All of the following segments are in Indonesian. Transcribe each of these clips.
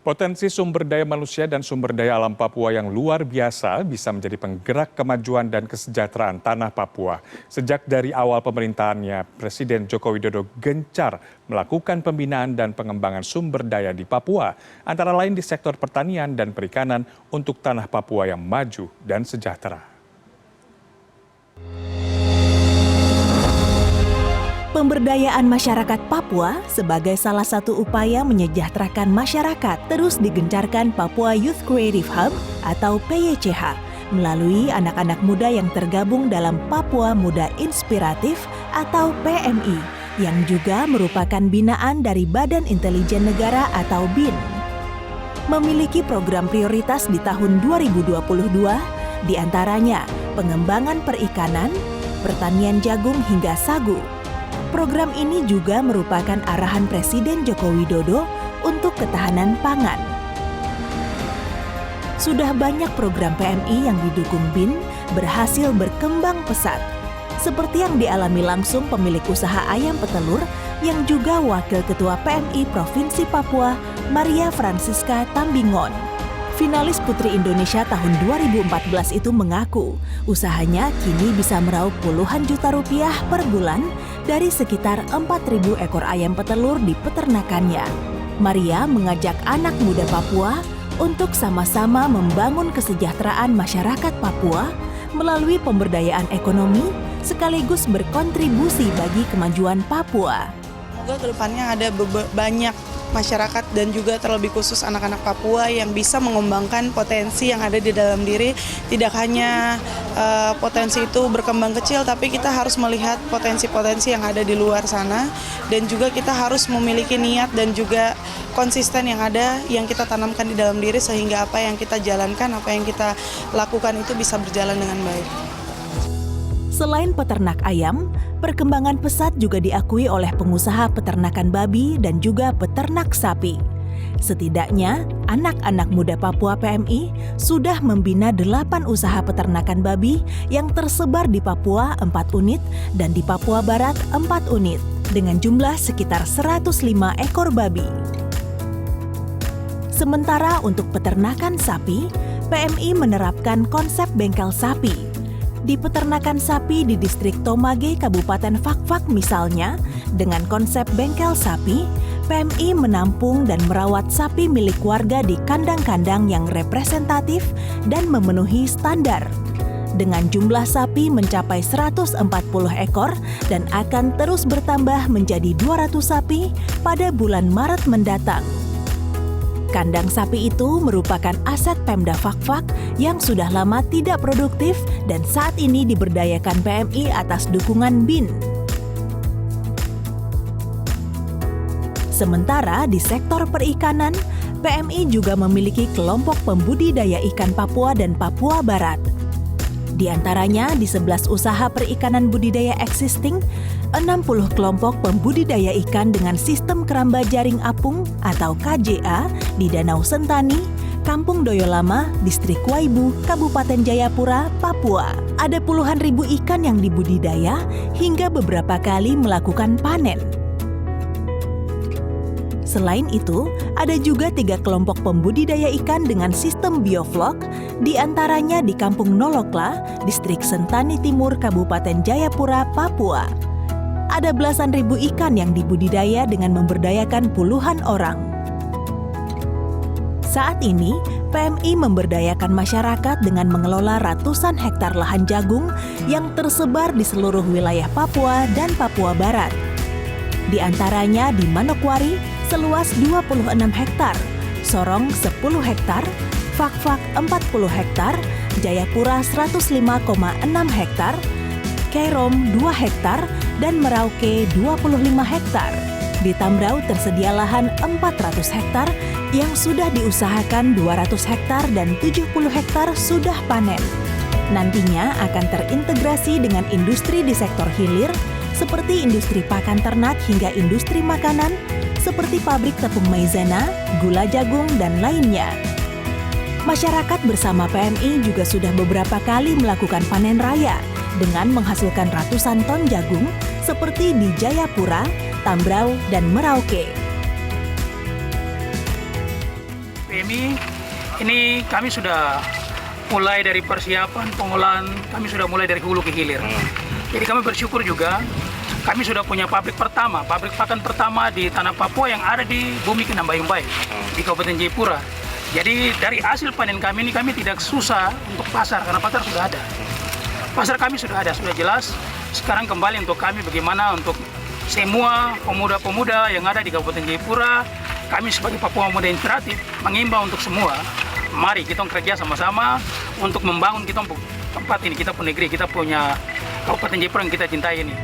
Potensi sumber daya manusia dan sumber daya alam Papua yang luar biasa bisa menjadi penggerak kemajuan dan kesejahteraan tanah Papua. Sejak dari awal pemerintahannya, Presiden Joko Widodo gencar melakukan pembinaan dan pengembangan sumber daya di Papua, antara lain di sektor pertanian dan perikanan untuk tanah Papua yang maju dan sejahtera. Pemberdayaan masyarakat Papua sebagai salah satu upaya menyejahterakan masyarakat terus digencarkan Papua Youth Creative Hub atau PYCH melalui anak-anak muda yang tergabung dalam Papua Muda Inspiratif atau PMI yang juga merupakan binaan dari Badan Intelijen Negara atau BIN. Memiliki program prioritas di tahun 2022, diantaranya pengembangan perikanan, pertanian jagung hingga sagu. Program ini juga merupakan arahan Presiden Joko Widodo untuk ketahanan pangan. Sudah banyak program PMI yang didukung BIN berhasil berkembang pesat, seperti yang dialami langsung pemilik usaha ayam petelur yang juga Wakil Ketua PMI Provinsi Papua, Maria Francisca Tambingon. Finalis Putri Indonesia tahun 2014 itu mengaku usahanya kini bisa meraup puluhan juta rupiah per bulan dari sekitar 4.000 ekor ayam petelur di peternakannya. Maria mengajak anak muda Papua untuk sama-sama membangun kesejahteraan masyarakat Papua melalui pemberdayaan ekonomi sekaligus berkontribusi bagi kemajuan Papua. Semoga kedepannya ada banyak masyarakat dan juga terlebih khusus anak-anak Papua yang bisa mengembangkan potensi yang ada di dalam diri. Tidak hanya potensi itu berkembang kecil, tapi kita harus melihat potensi-potensi yang ada di luar sana, dan juga kita harus memiliki niat dan juga konsisten yang ada yang kita tanamkan di dalam diri sehingga apa yang kita jalankan, apa yang kita lakukan itu bisa berjalan dengan baik. Selain peternak ayam, perkembangan pesat juga diakui oleh pengusaha peternakan babi dan juga peternak sapi. Setidaknya, anak-anak muda Papua PMI sudah membina 8 usaha peternakan babi yang tersebar di Papua 4 unit dan di Papua Barat 4 unit, dengan jumlah sekitar 105 ekor babi. Sementara untuk peternakan sapi, PMI menerapkan konsep bengkel sapi. Di peternakan sapi di distrik Tomage, Kabupaten Fakfak misalnya, dengan konsep bengkel sapi, PMI menampung dan merawat sapi milik warga di kandang-kandang yang representatif dan memenuhi standar. Dengan jumlah sapi mencapai 140 ekor dan akan terus bertambah menjadi 200 sapi pada bulan Maret mendatang. Kandang sapi itu merupakan aset Pemda Fakfak yang sudah lama tidak produktif dan saat ini diberdayakan PMI atas dukungan BIN. Sementara di sektor perikanan, PMI juga memiliki kelompok pembudidaya ikan Papua dan Papua Barat. Di antaranya di 11 usaha perikanan budidaya existing, 60 kelompok pembudidaya ikan dengan sistem keramba jaring apung atau KJA di Danau Sentani, Kampung Doyolama, Distrik Waibu, Kabupaten Jayapura, Papua. Ada puluhan ribu ikan yang dibudidaya hingga beberapa kali melakukan panen. Selain itu, ada juga 3 kelompok pembudidaya ikan dengan sistem bioflok, di antaranya di Kampung Nolokla, Distrik Sentani Timur, Kabupaten Jayapura, Papua. Ada belasan ribu ikan yang dibudidaya dengan memberdayakan puluhan orang. Saat ini, PMI memberdayakan masyarakat dengan mengelola ratusan hektar lahan jagung yang tersebar di seluruh wilayah Papua dan Papua Barat. Di antaranya di Manokwari, seluas 26 hektar, Sorong 10 hektar, Fakfak 40 hektar, Jayapura 105,6 hektar, Kairom 2 hektar, dan Merauke 25 hektar. Di Tambrau tersedia lahan 400 hektar yang sudah diusahakan 200 hektar dan 70 hektar sudah panen. Nantinya akan terintegrasi dengan industri di sektor hilir seperti industri pakan ternak hingga industri makanan seperti pabrik tepung maizena, gula jagung, dan lainnya. Masyarakat bersama PMI juga sudah beberapa kali melakukan panen raya dengan menghasilkan ratusan ton jagung seperti di Jayapura, Tambrau, dan Merauke. PMI ini kami sudah mulai dari persiapan pengolahan, kami sudah mulai dari hulu ke hilir. Jadi kami bersyukur juga, kami sudah punya pabrik pakan pertama di tanah Papua yang ada di Bumi Kinambayung Bay, di Kabupaten Jayapura. Jadi dari hasil panen kami ini kami tidak susah untuk pasar, karena pasar sudah ada. Pasar kami sudah ada, sudah jelas. Sekarang kembali untuk kami bagaimana untuk semua pemuda-pemuda yang ada di Kabupaten Jayapura, kami sebagai Papua Muda Inspiratif mengimbau untuk semua, mari kita kerja sama-sama untuk membangun kita tempat ini, kita punya negeri, kita punya Kabupaten Jayapura yang kita cintai ini.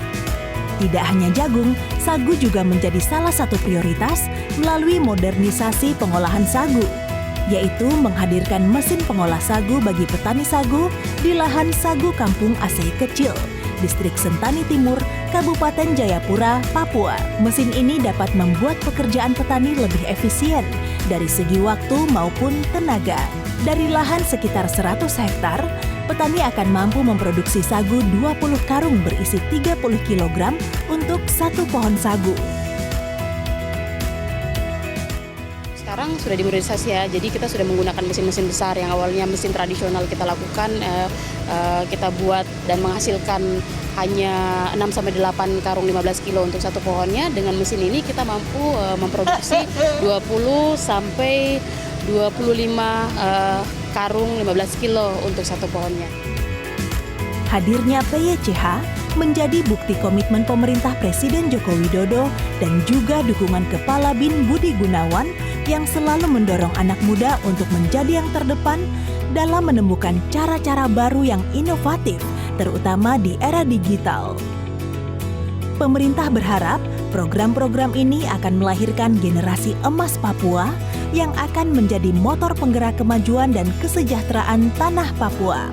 Tidak hanya jagung, sagu juga menjadi salah satu prioritas melalui modernisasi pengolahan sagu, yaitu menghadirkan mesin pengolah sagu bagi petani sagu di lahan sagu Kampung Aceh Kecil, Distrik Sentani Timur, Kabupaten Jayapura, Papua. Mesin ini dapat membuat pekerjaan petani lebih efisien dari segi waktu maupun tenaga. Dari lahan sekitar 100 hektar, petani akan mampu memproduksi sagu 20 karung berisi 30 kg untuk satu pohon sagu. Sekarang sudah dimodernisasi ya, jadi kita sudah menggunakan mesin-mesin besar yang awalnya mesin tradisional kita lakukan, kita buat dan menghasilkan hanya 6-8 karung 15 kilo untuk satu pohonnya. Dengan mesin ini kita mampu memproduksi 20-25 karung 15 kilo untuk satu pohonnya. Hadirnya PYCH menjadi bukti komitmen pemerintah Presiden Joko Widodo dan juga dukungan Kepala BIN Budi Gunawan yang selalu mendorong anak muda untuk menjadi yang terdepan dalam menemukan cara-cara baru yang inovatif, terutama di era digital. Pemerintah berharap program-program ini akan melahirkan generasi emas Papua yang akan menjadi motor penggerak kemajuan dan kesejahteraan tanah Papua.